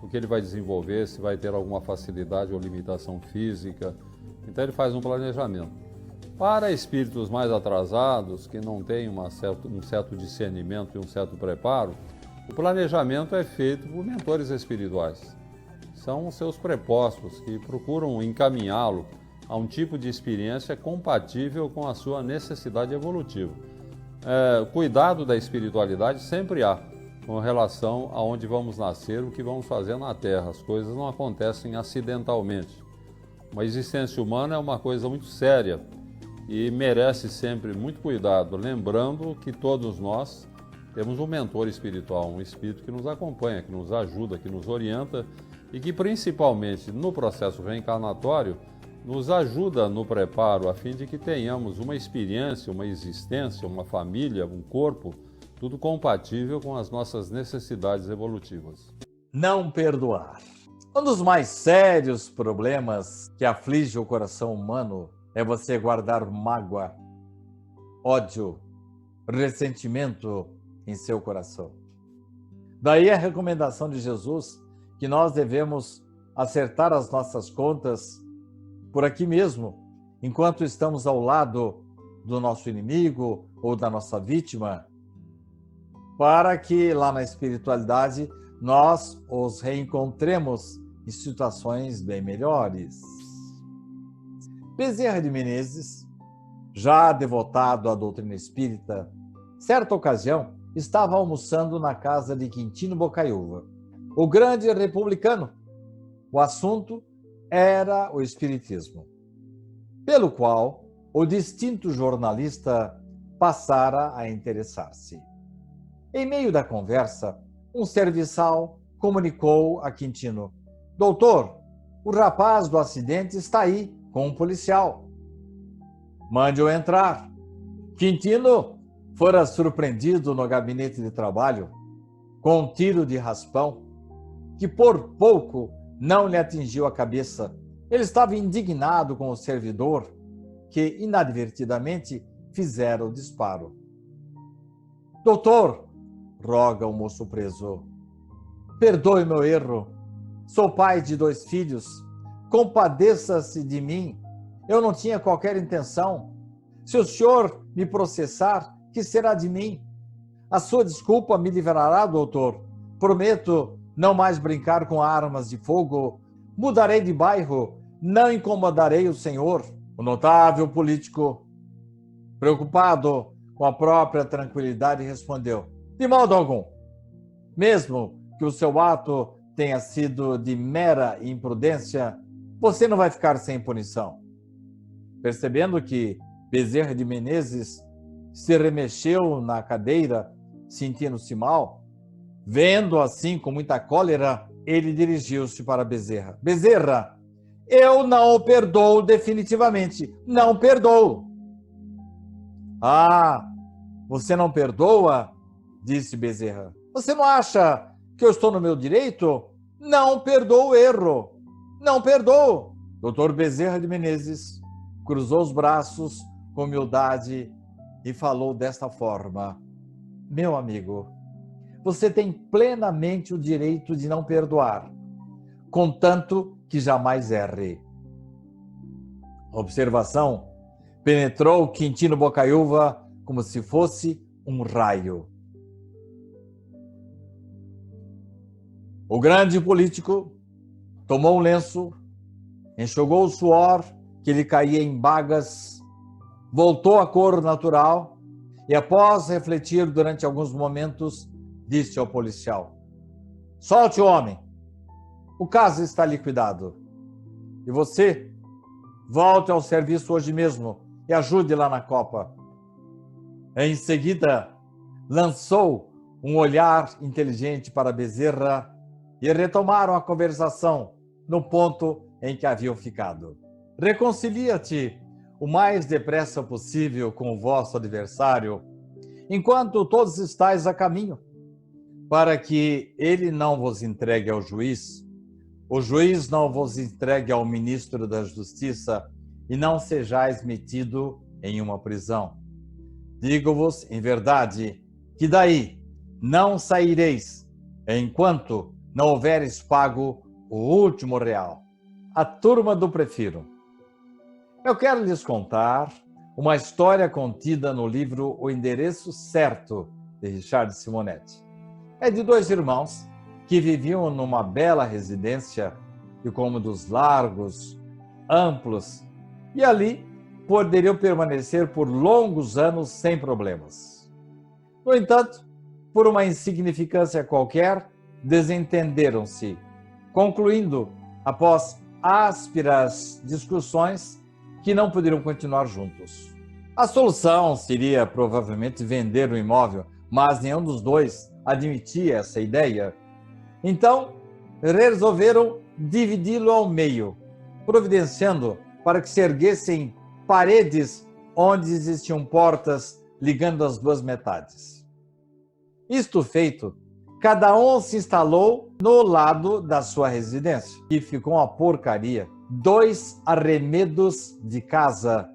o que ele vai desenvolver, se vai ter alguma facilidade ou limitação física. Então ele faz um planejamento. Para espíritos mais atrasados, que não têm um certo discernimento e um certo preparo, o planejamento é feito por mentores espirituais. São os seus prepostos que procuram encaminhá-lo a um tipo de experiência compatível com a sua necessidade evolutiva. Cuidado da espiritualidade sempre há com relação a onde vamos nascer, o que vamos fazer na Terra. As coisas não acontecem acidentalmente. Uma existência humana é uma coisa muito séria e merece sempre muito cuidado, lembrando que todos nós temos um mentor espiritual, um espírito que nos acompanha, que nos ajuda, que nos orienta e que principalmente no processo reencarnatório nos ajuda no preparo a fim de que tenhamos uma experiência, uma existência, uma família, um corpo, tudo compatível com as nossas necessidades evolutivas. Não perdoar. Um dos mais sérios problemas que aflige o coração humano é você guardar mágoa, ódio, ressentimento em seu coração. Daí a recomendação de Jesus que nós devemos acertar as nossas contas por aqui mesmo, enquanto estamos ao lado do nosso inimigo ou da nossa vítima, para que lá na espiritualidade nós os reencontremos em situações bem melhores. Bezerra de Menezes, já devotado à doutrina espírita, certa ocasião estava almoçando na casa de Quintino Bocaiúva, o grande republicano. O assunto era o espiritismo, pelo qual o distinto jornalista passara a interessar-se. Em meio da conversa, um serviçal comunicou a Quintino: doutor, o rapaz do acidente está aí com um policial. Mande-o entrar. Quintino fora surpreendido no gabinete de trabalho com um tiro de raspão que por pouco não lhe atingiu a cabeça. Ele estava indignado com o servidor que inadvertidamente fizera o disparo. Doutor, roga o moço preso, perdoe meu erro. Sou pai de 2 filhos. Compadeça-se de mim. Eu não tinha qualquer intenção. Se o senhor me processar, que será de mim? A sua desculpa me livrará, doutor. Prometo não mais brincar com armas de fogo. Mudarei de bairro. Não incomodarei o senhor. O notável político, preocupado com a própria tranquilidade, respondeu: de modo algum. Mesmo que o seu ato tenha sido de mera imprudência, você não vai ficar sem punição. Percebendo que Bezerra de Menezes se remexeu na cadeira, sentindo-se mal, vendo assim com muita cólera, ele dirigiu-se para Bezerra. Bezerra, eu não o perdoo definitivamente. Não perdoo. Ah, você não perdoa? Disse Bezerra. Você não acha que eu estou no meu direito? Não perdoo o erro. Não perdoo. Doutor Bezerra de Menezes cruzou os braços, com humildade e falou desta forma: meu amigo, você tem plenamente o direito de não perdoar, contanto que jamais erre. A observação penetrou Quintino Bocaiúva como se fosse um raio. O grande político tomou um lenço, enxugou o suor que lhe caía em bagas, voltou à cor natural e, após refletir durante alguns momentos, disse ao policial: solte o homem, o caso está liquidado. E você, volte ao serviço hoje mesmo e ajude lá na Copa. Em seguida, lançou um olhar inteligente para Bezerra e retomaram a conversação no ponto em que haviam ficado. Reconcilia-te o mais depressa possível com o vosso adversário, enquanto todos estáis a caminho, para que ele não vos entregue ao juiz, o juiz não vos entregue ao ministro da Justiça e não sejais metido em uma prisão. Digo-vos, em verdade, que daí não saireis enquanto não houveres pago o último real. A turma do Prefiro. Eu quero lhes contar uma história contida no livro O Endereço Certo, de Richard Simonetti. É de dois irmãos que viviam numa bela residência de cômodos largos, amplos, e ali poderiam permanecer por longos anos sem problemas. No entanto, por uma insignificância qualquer, desentenderam-se, concluindo, após ásperas discussões, que não poderiam continuar juntos. A solução seria provavelmente vender o imóvel, mas nenhum dos dois admitia essa ideia. Então, resolveram dividi-lo ao meio, providenciando para que se erguessem paredes onde existiam portas ligando as duas metades. Isto feito, cada um se instalou no lado da sua residência, e ficou uma porcaria. 2 arremedos de casa,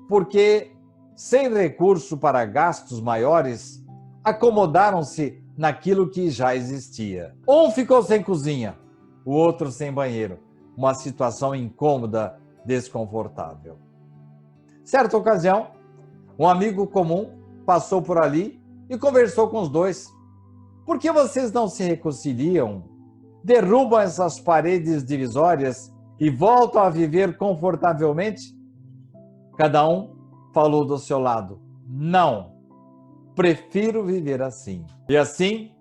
porque, sem recurso para gastos maiores, acomodaram-se naquilo que já existia. Um ficou sem cozinha, o outro sem banheiro. Uma situação incômoda, desconfortável. Certa ocasião, um amigo comum passou por ali e conversou com os dois. Por que vocês não se reconciliam? Derrubam essas paredes divisórias e voltam a viver confortavelmente? Cada um falou do seu lado: não, prefiro viver assim. E assim,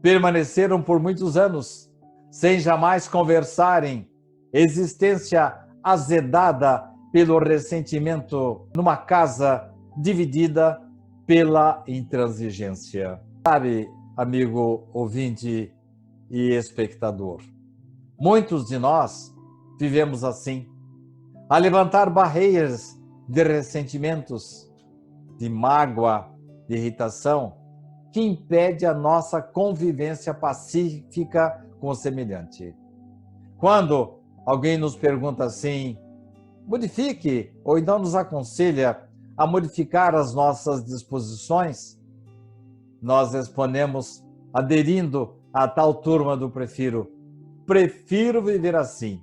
permaneceram por muitos anos, sem jamais conversarem, existência azedada pelo ressentimento numa casa dividida pela intransigência. Sabe, amigo ouvinte e espectador, muitos de nós vivemos assim, a levantar barreiras de ressentimentos, de mágoa, de irritação, que impede a nossa convivência pacífica com o semelhante. Quando alguém nos pergunta assim, modifique, ou então nos aconselha a modificar as nossas disposições, nós respondemos, aderindo à tal turma do prefiro viver assim.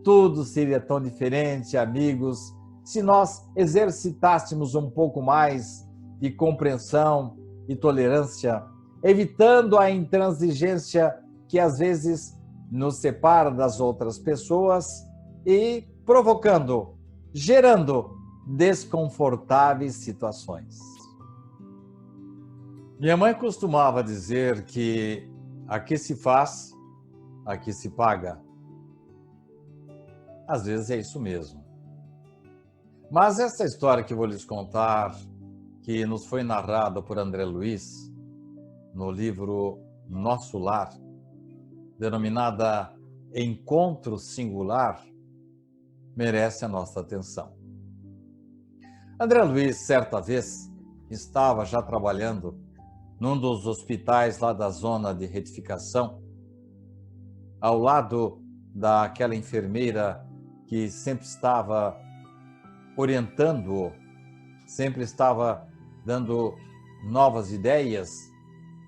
Tudo seria tão diferente, amigos, se nós exercitássemos um pouco mais de compreensão e tolerância, evitando a intransigência que às vezes nos separa das outras pessoas e provocando, gerando desconfortáveis situações. Minha mãe costumava dizer que aqui se faz, aqui se paga. Às vezes é isso mesmo. Mas essa história que vou lhes contar, que nos foi narrada por André Luiz, no livro Nosso Lar, denominada Encontro Singular, merece a nossa atenção. André Luiz, certa vez, estava já trabalhando num dos hospitais lá da zona de retificação, ao lado daquela enfermeira que sempre estava orientando-o sempre estava dando novas ideias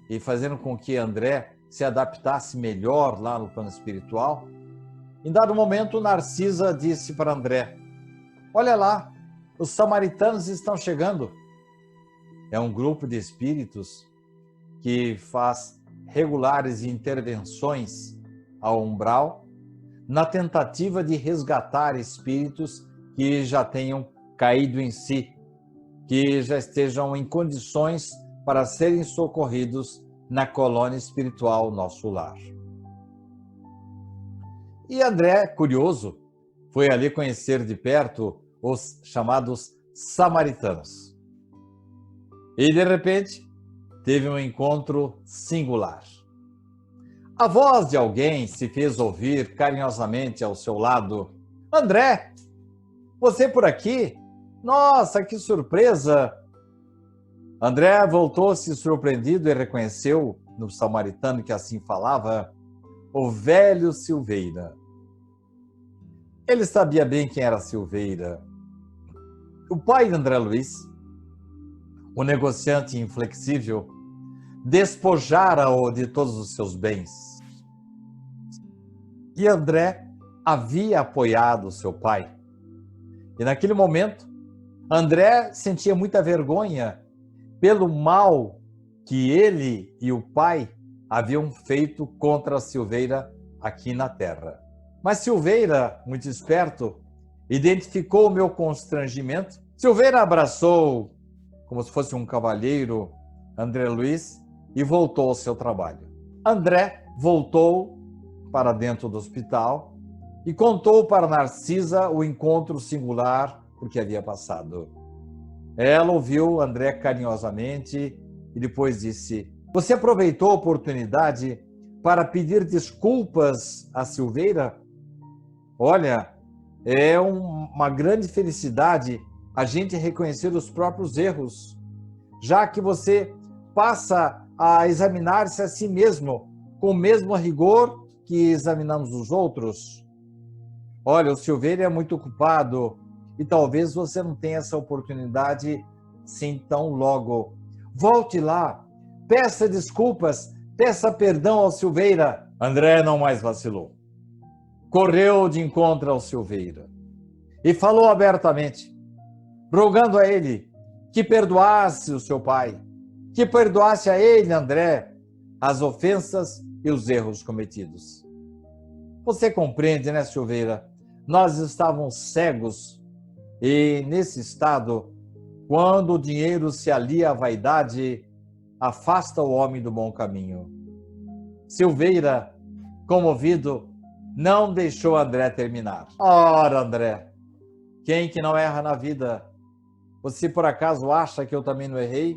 e fazendo com que André se adaptasse melhor lá no plano espiritual. Em dado momento, Narcisa disse para André: olha lá, os samaritanos estão chegando. É um grupo de espíritos que faz regulares intervenções ao umbral na tentativa de resgatar espíritos que já tenham caído em si, que já estejam em condições para serem socorridos na colônia espiritual Nosso Lar. E André, curioso, foi ali conhecer de perto os chamados samaritanos. E, de repente, teve um encontro singular. A voz de alguém se fez ouvir carinhosamente ao seu lado: André, você por aqui? Nossa, que surpresa! André voltou-se surpreendido e reconheceu no samaritano que assim falava o velho Silveira. Ele sabia bem quem era Silveira. O pai de André Luiz, o negociante inflexível, despojara-o de todos os seus bens. E André havia apoiado seu pai. E naquele momento, André sentia muita vergonha pelo mal que ele e o pai haviam feito contra Silveira aqui na terra. Mas Silveira, muito esperto, identificou o meu constrangimento. Silveira abraçou, como se fosse um cavalheiro, André Luiz e voltou ao seu trabalho. André voltou para dentro do hospital e contou para Narcisa o encontro singular por que havia passado. Ela ouviu André carinhosamente e depois disse: você aproveitou a oportunidade para pedir desculpas a Silveira? Olha, é uma grande felicidade a gente reconhecer os próprios erros, já que você passa a examinar-se a si mesmo com o mesmo rigor que examinamos os outros. Olha, o Silveira é muito ocupado e talvez você não tenha essa oportunidade sim tão logo. Volte lá, peça desculpas, peça perdão ao Silveira. André não mais vacilou. Correu de encontro ao Silveira e falou abertamente, rogando a ele que perdoasse o seu pai, que perdoasse a ele, André, as ofensas e os erros cometidos. Você compreende, né, Silveira? Nós estávamos cegos e, nesse estado, quando o dinheiro se alia à vaidade, afasta o homem do bom caminho. Silveira, comovido, não deixou André terminar. Ora, André, quem que não erra na vida? Você por acaso acha que eu também não errei?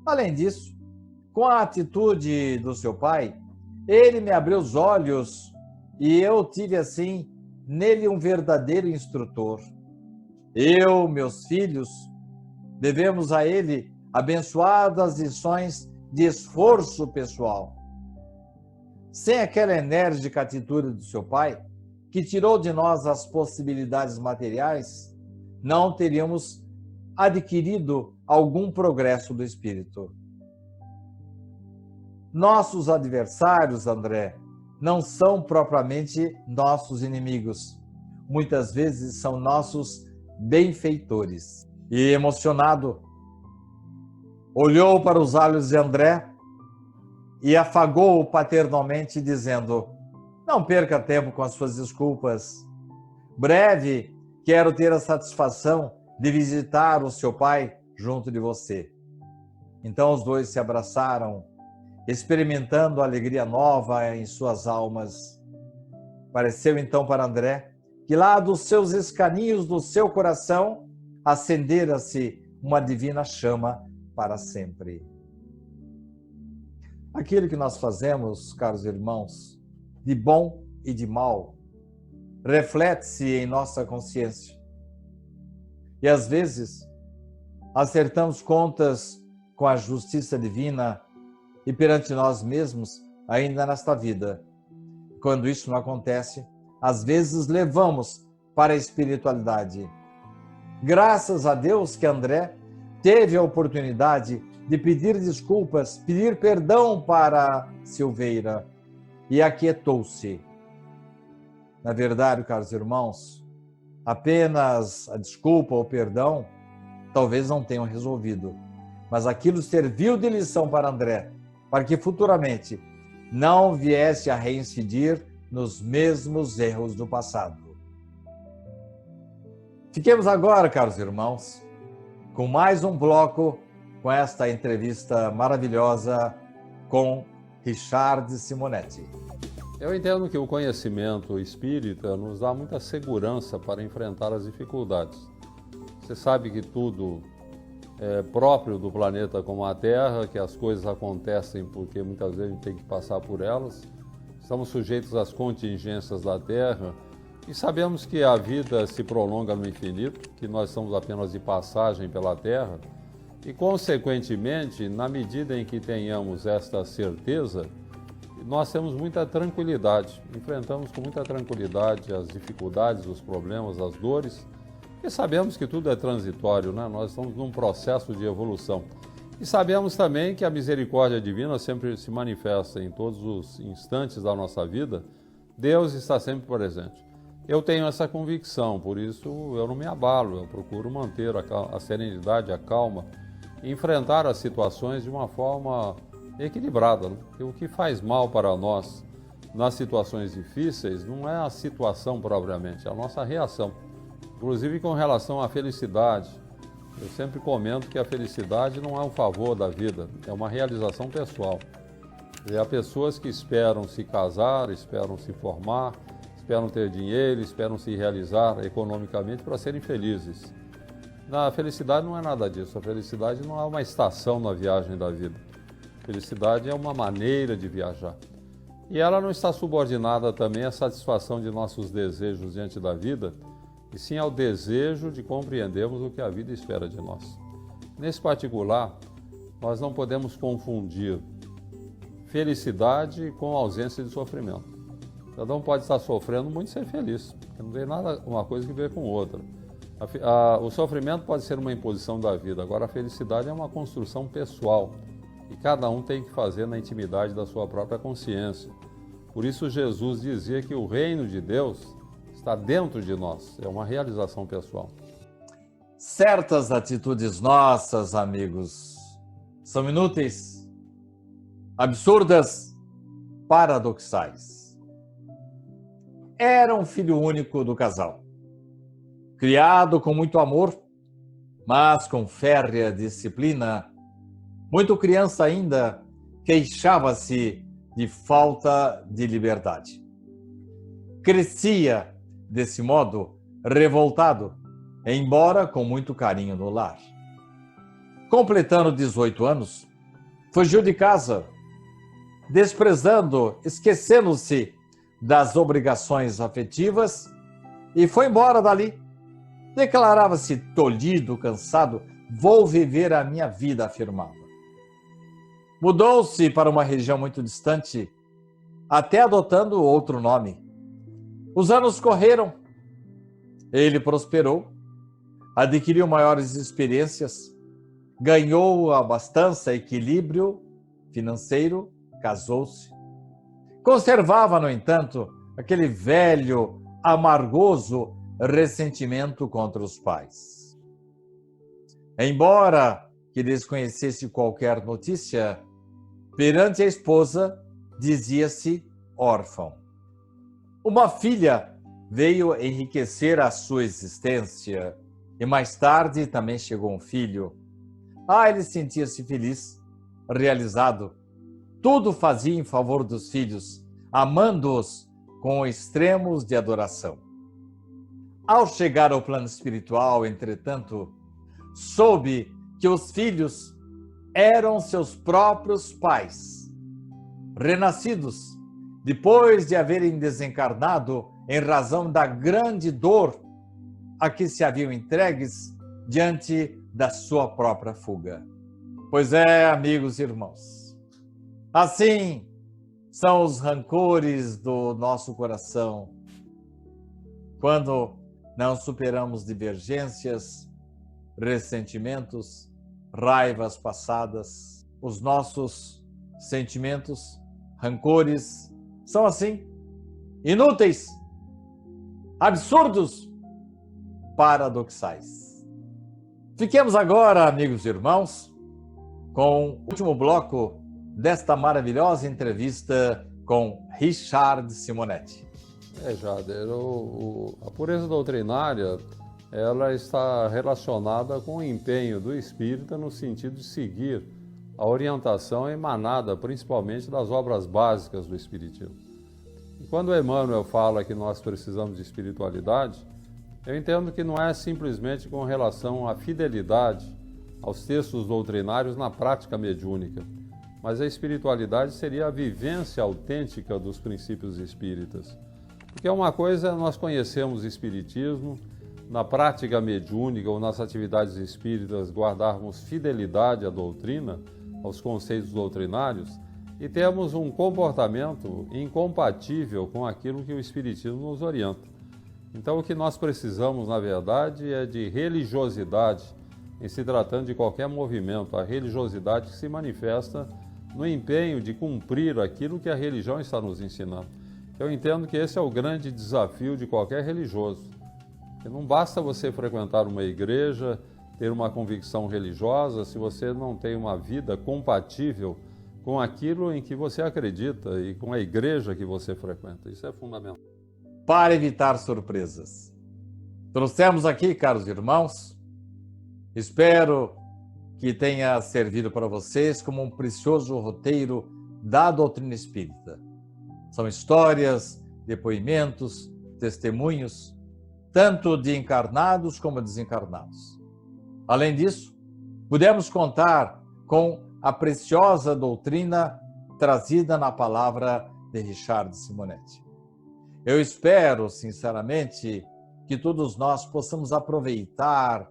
Além disso, com a atitude do seu pai, ele me abriu os olhos e eu tive assim nele um verdadeiro instrutor. Eu, meus filhos, devemos a ele abençoadas lições de esforço pessoal. Sem aquela enérgica atitude do seu pai, que tirou de nós as possibilidades materiais, não teríamos adquirido algum progresso do espírito. Nossos adversários, André, não são propriamente nossos inimigos. Muitas vezes são nossos benfeitores. E emocionado, olhou para os olhos de André e afagou-o paternalmente, dizendo: não perca tempo com as suas desculpas. Breve quero ter a satisfação de visitar o seu pai junto de você. Então os dois se abraçaram, experimentando a alegria nova em suas almas. Pareceu então para André que lá dos seus escaninhos do seu coração acendera-se uma divina chama para sempre. Aquilo que nós fazemos, caros irmãos, de bom e de mal, reflete-se em nossa consciência. E às vezes acertamos contas com a justiça divina e perante nós mesmos ainda nesta vida. Quando isso não acontece, às vezes levamos para a espiritualidade. Graças a Deus que André teve a oportunidade de pedir desculpas, pedir perdão para Silveira e aquietou-se. Na verdade, caros irmãos, apenas a desculpa ou perdão talvez não tenham resolvido, mas aquilo serviu de lição para André, para que futuramente não viesse a reincidir nos mesmos erros do passado. Fiquemos agora, caros irmãos, com mais um bloco com esta entrevista maravilhosa com Richard Simonetti. Eu entendo que o conhecimento espírita nos dá muita segurança para enfrentar as dificuldades. Você sabe que tudo é próprio do planeta como a Terra, que as coisas acontecem porque muitas vezes a gente tem que passar por elas. Estamos sujeitos às contingências da Terra e sabemos que a vida se prolonga no infinito, que nós somos apenas de passagem pela Terra e, consequentemente, na medida em que tenhamos esta certeza, nós temos muita tranquilidade, enfrentamos com muita tranquilidade as dificuldades, os problemas, as dores, e sabemos que tudo é transitório, né? Nós estamos num processo de evolução. E sabemos também que a misericórdia divina sempre se manifesta em todos os instantes da nossa vida. Deus está sempre presente. Eu tenho essa convicção, por isso eu não me abalo, eu procuro manter a serenidade, a calma, e enfrentar as situações de uma forma equilibrada, né? Porque o que faz mal para nós nas situações difíceis não é a situação propriamente, é a nossa reação. Inclusive com relação à felicidade, eu sempre comento que a felicidade não é um favor da vida, é uma realização pessoal. E há pessoas que esperam se casar, esperam se formar, esperam ter dinheiro, esperam se realizar economicamente para serem felizes. A felicidade não é nada disso, a felicidade não é uma estação na viagem da vida. A felicidade é uma maneira de viajar. E ela não está subordinada também à satisfação de nossos desejos diante da vida, e sim ao desejo de compreendermos o que a vida espera de nós. Nesse particular, nós não podemos confundir felicidade com ausência de sofrimento. Cada um pode estar sofrendo muito e ser feliz, porque não tem nada uma coisa que ver com outra. O sofrimento pode ser uma imposição da vida, agora a felicidade é uma construção pessoal, que cada um tem que fazer na intimidade da sua própria consciência. Por isso Jesus dizia que o reino de Deus está dentro de nós, é uma realização pessoal. Certas atitudes nossas, amigos, são inúteis, absurdas, paradoxais. Era um filho único do casal, criado com muito amor, mas com férrea disciplina. Muito criança ainda, queixava-se de falta de liberdade. Crescia, desse modo, revoltado, embora com muito carinho no lar. Completando 18 anos, fugiu de casa, desprezando, esquecendo-se das obrigações afetivas e foi embora dali. Declarava-se tolhido, cansado. Vou viver a minha vida, afirmava. Mudou-se para uma região muito distante, até adotando outro nome. Os anos correram. Ele prosperou, adquiriu maiores experiências, ganhou abastança, equilíbrio financeiro, casou-se. Conservava, no entanto, aquele velho, amargoso ressentimento contra os pais. Embora que desconhecesse qualquer notícia, perante a esposa, dizia-se órfão. Uma filha veio enriquecer a sua existência e mais tarde também chegou um filho. Ele sentia-se feliz, realizado. Tudo fazia em favor dos filhos, amando-os com extremos de adoração. Ao chegar ao plano espiritual, entretanto, soube que os filhos eram seus próprios pais, renascidos, depois de haverem desencarnado em razão da grande dor a que se haviam entregues diante da sua própria fuga. Pois é, amigos e irmãos, assim são os rancores do nosso coração, quando não superamos divergências, ressentimentos, raivas passadas, os nossos sentimentos, rancores, são assim, inúteis, absurdos, paradoxais. Fiquemos agora, amigos e irmãos, com o último bloco desta maravilhosa entrevista com Richard Simonetti. Jader, a pureza doutrinária, ela está relacionada com o empenho do espírita no sentido de seguir a orientação emanada principalmente das obras básicas do espiritismo. E quando Emmanuel fala que nós precisamos de espiritualidade, eu entendo que não é simplesmente com relação à fidelidade aos textos doutrinários na prática mediúnica, mas a espiritualidade seria a vivência autêntica dos princípios espíritas. Porque uma coisa é nós conhecermos o espiritismo, na prática mediúnica ou nas atividades espíritas guardarmos fidelidade à doutrina, aos conceitos doutrinários, e temos um comportamento incompatível com aquilo que o espiritismo nos orienta. Então o que nós precisamos, na verdade, é de religiosidade, em se tratando de qualquer movimento, a religiosidade que se manifesta no empenho de cumprir aquilo que a religião está nos ensinando. Eu entendo que esse é o grande desafio de qualquer religioso. E não basta você frequentar uma igreja, ter uma convicção religiosa, se você não tem uma vida compatível com aquilo em que você acredita e com a igreja que você frequenta. Isso é fundamental. Para evitar surpresas, trouxemos aqui, caros irmãos, espero que tenha servido para vocês como um precioso roteiro da doutrina espírita. São histórias, depoimentos, testemunhos, tanto de encarnados como desencarnados. Além disso, pudemos contar com a preciosa doutrina trazida na palavra de Richard Simonetti. Eu espero, sinceramente, que todos nós possamos aproveitar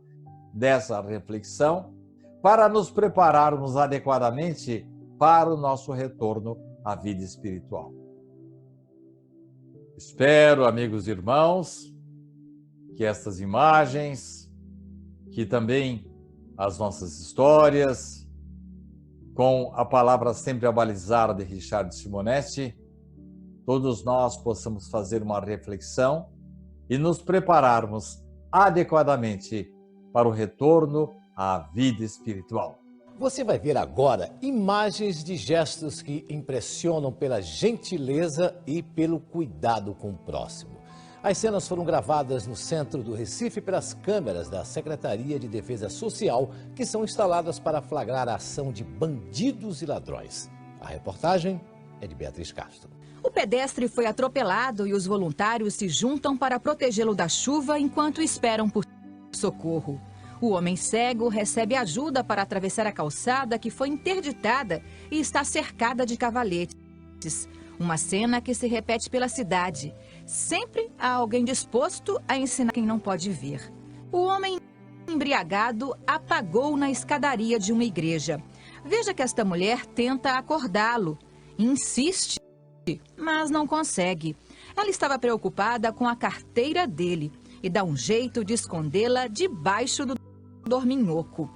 dessa reflexão para nos prepararmos adequadamente para o nosso retorno à vida espiritual. Espero, amigos e irmãos, que estas imagens, que também as nossas histórias, com a palavra sempre abalizada de Richard Simonetti, todos nós possamos fazer uma reflexão e nos prepararmos adequadamente para o retorno à vida espiritual. Você vai ver agora imagens de gestos que impressionam pela gentileza e pelo cuidado com o próximo. As cenas foram gravadas no centro do Recife pelas câmeras da Secretaria de Defesa Social, que são instaladas para flagrar a ação de bandidos e ladrões. A reportagem é de Beatriz Castro. O pedestre foi atropelado e os voluntários se juntam para protegê-lo da chuva enquanto esperam por socorro. O homem cego recebe ajuda para atravessar a calçada que foi interditada e está cercada de cavaletes. Uma cena que se repete pela cidade. Sempre há alguém disposto a ensinar quem não pode ver. O homem embriagado apagou na escadaria de uma igreja. Veja que esta mulher tenta acordá-lo. Insiste, mas não consegue. Ela estava preocupada com a carteira dele e dá um jeito de escondê-la debaixo do dorminhoco.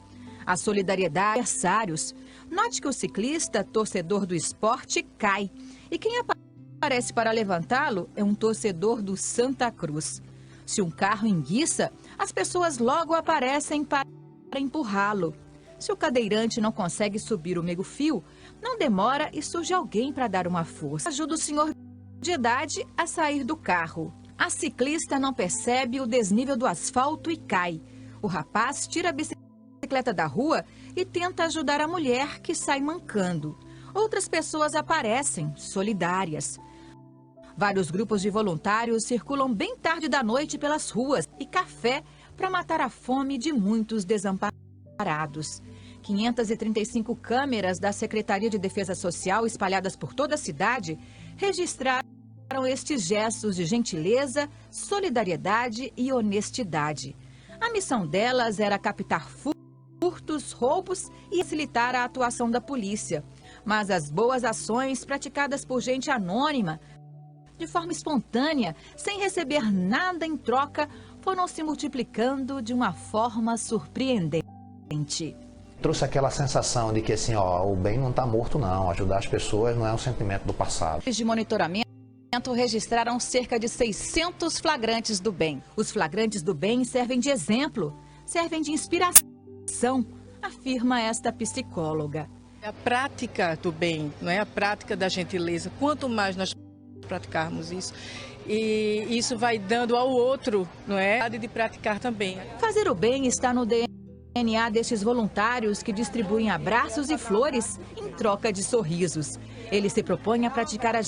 A solidariedade dos adversários. Note que o ciclista, torcedor do esporte, cai. E quem aparece para levantá-lo é um torcedor do Santa Cruz. Se um carro enguiça, as pessoas logo aparecem para empurrá-lo. Se o cadeirante não consegue subir o meio-fio, não demora e surge alguém para dar uma força. Ajuda o senhor de idade a sair do carro. A ciclista não percebe o desnível do asfalto e cai. O rapaz tira a bicicleta da rua e tenta ajudar a mulher que sai mancando. Outras pessoas aparecem, solidárias. Vários grupos de voluntários circulam bem tarde da noite pelas ruas e café para matar a fome de muitos desamparados. 535 câmeras da Secretaria de Defesa Social espalhadas por toda a cidade registraram estes gestos de gentileza, solidariedade e honestidade. A missão delas era captar furtos, roubos e facilitar a atuação da polícia. Mas as boas ações praticadas por gente anônima, de forma espontânea, sem receber nada em troca, foram se multiplicando de uma forma surpreendente. Trouxe aquela sensação de que assim, ó, o bem não está morto não, ajudar as pessoas não é um sentimento do passado. De monitoramento registraram cerca de 600 flagrantes do bem. Os flagrantes do bem servem de exemplo, servem de inspiração, afirma esta psicóloga. A prática do bem, não é a prática da gentileza. Quanto mais nós praticarmos isso, e isso vai dando ao outro, não é? De praticar também. Fazer o bem está no DNA destes voluntários que distribuem abraços e flores em troca de sorrisos. Eles se propõem a praticar a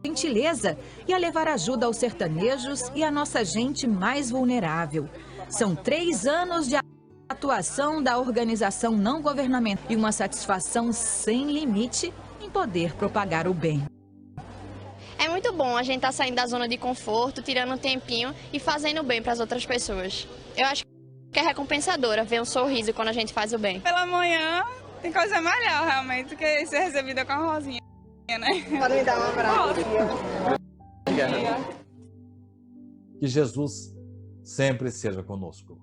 gentileza e a levar ajuda aos sertanejos e à nossa gente mais vulnerável. São 3 anos de atuação da organização não governamental e uma satisfação sem limite em poder propagar o bem. É muito bom a gente estar saindo da zona de conforto, tirando um tempinho e fazendo bem para as outras pessoas. Eu acho que é recompensadora ver um sorriso quando a gente faz o bem. Pela manhã tem coisa melhor realmente do que ser recebida com a rosinha, né? Pode me dar um abraço. Que Jesus sempre seja conosco.